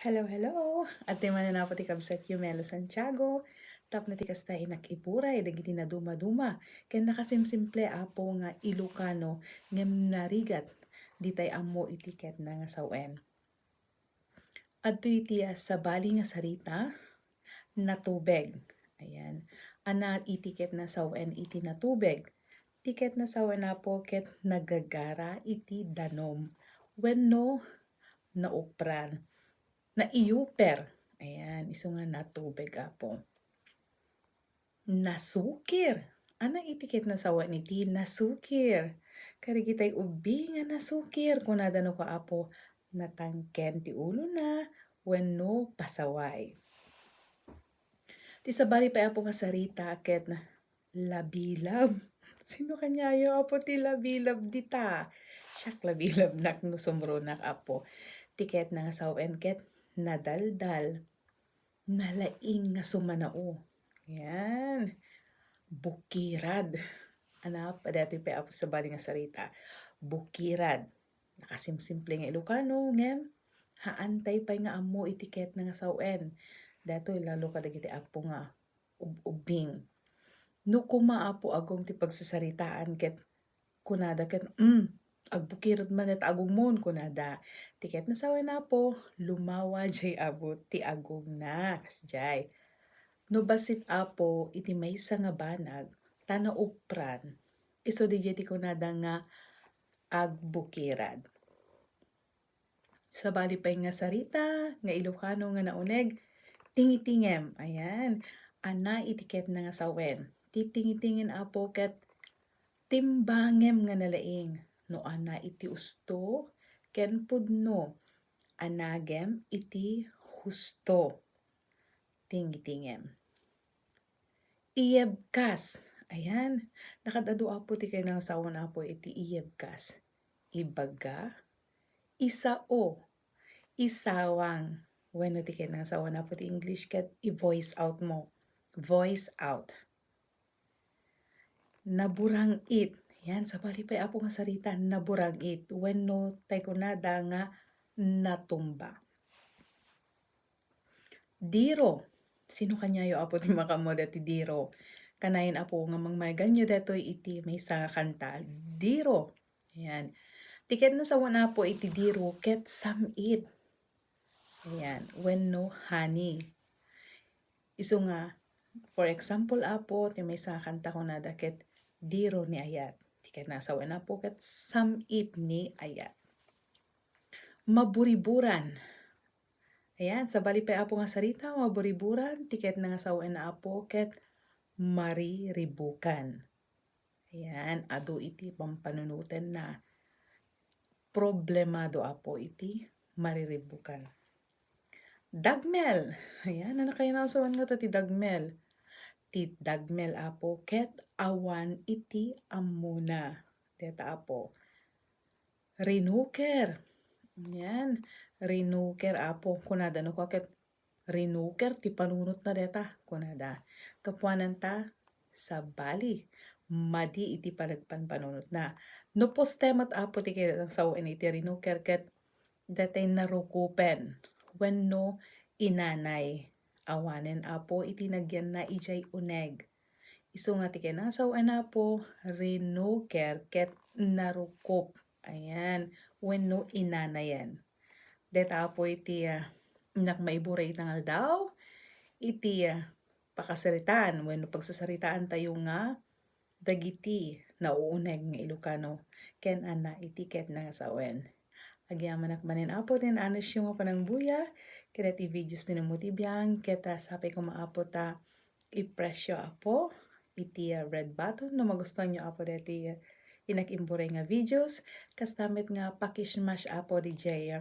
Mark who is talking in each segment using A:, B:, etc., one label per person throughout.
A: Hello, hello. At di man na po ti kabsat yu Melo Santiago. Tap na ti kasta inak ipuray dagiti na duma-duma. Ken nakasimsimple apo nga Ilocano ngem narigat ditay ammo itiket na nga sawen. Adto iti sa bali nga sarita na tubeg. Ayan. Ana itiket na sawen iti na tubeg. Tiket na sawen na po ket nagagara iti danom. Wenno naupran na iuper. Ayan, iso nga na tubig apo. Nasukir. Ana itiket na sawan iti nasukir. Karigitay ubi nga nasukir. Kunada no ka apo natangken ti ulo na wenno pasaway. Ti sabali pa apo nga sarita ket na labilab. Sino kanyayo apo ti labilab dita? Siyak labilab nak no sumrunak apo. Tiket na nga sawen ket nadaldal. Nalaing nga sumanao. Yan. Bukirad. Anap, dati pa apo sa bali nga sarita. Bukirad. Nakasimsimple nga Ilocano, ngem haantay pa nga amo itiket na nga sawen. Dato lalo kadagiti apo nga ubing. No kumaapo agong ti pagsasaritaan ket kunada ket agbukirad man at agumon kunada. Tiket na sawen na po, lumawa jay abot ti agong na. Kasjay. No basit apo iti maysa nga banag, tanaupran. Iso di ti kunada nga agbukirad. Sa bali pa nga sarita, nga Ilocano nga nauneg, tingitingem. Ayan. Ana itiket na nga sawen. Titingitingin apo ket timbangem nga nalaing. No ana iti usto, ken pudno. Anagem iti husto. Tingitingem. Iyebkas. Ayan. Nakadado apo ti kay nang sawan apo iti iyebkas. Ibaga. Isao. Isawang. Bueno ti kay nang sawan apo ti English ket i-voice out mo. Voice out. Naburangit. Yan, sa bali pa apo nga sarita, naburangit. Wenno tay kunada nga natumba. Diro. Sino kanyayo apo ti makamoda ti diro? Kanayin apo nga mangmaganyo datoy iti may nga kanta. Diro. Ayan. Tiket na sawan apo iti diro ket samit. Ayan. Wenno honey. Iso nga, for example apo, ti may nga kanta kunada ket diro ni ayat. Tiket na sawan apo ket samit ni ayat. Maburiburan. Ayan, sa bali pa apo nga sarita, maburiburan, tiket na nga sawen na apo ket mariribukan. Ayan, adu iti pampanunutan na problemado apo iti mariribukan. Dagmel. Ayan, ano kayo nasawan nga ti dagmel? Ti dagmel apo ket awan iti amuna. Deta apo. Rinuker. Ayan. Rinuker apo. Kunada no ket rinuker ti panunot na deta. Kunada. Kapuanan ta sa bali. Madi iti panagpanpanunot na. No postemat apo ti kaya sawen iti rinuker ket datay narukupen. Wenno inanay. Awanen apo iti nagyan na ijay uneg. Iso nga ti kaya sawen apo rinuker ket narukup. Ayan. Wenno inanayan. Deta apo iti inak maiburay tangal daw. Iti pakasaritaan. Wenno pagsasaritaan tayo nga dagiti nauuneg nga Ilocano. Ken ana itiket na nga sawen. Agyaman manen apo tin anos yung panangbuya. Kaya ti videos din mo ti biyang. Keta sapay ko maapo ta ipresyo apo. Iti red button. No magustuhan nyo apo dati inakimburay nga videos. Kastamit nga pakismash apo di jay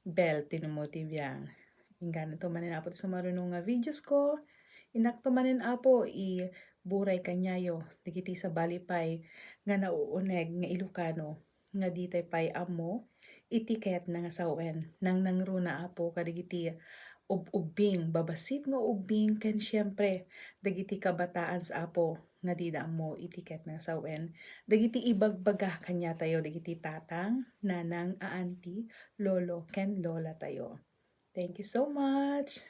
A: bell tinumuti biyang. Inggan ito manin apo sa marunong nga videos ko. Inak to manin apo buray kanyayo. Digiti sa balipay nga nauuneg nga Ilocano. Nga ditay pay amo itiket na nga sawen. Nang nangruna apo kadigiti ubing. Babasit nga ubing ken syempre dagiti kabataan sa apo nga dida mo itiket na sawen. Dagiti ibagbaga kanya tayo, dagiti tatang, nanang, aanti, lolo, ken lola tayo. Thank you so much.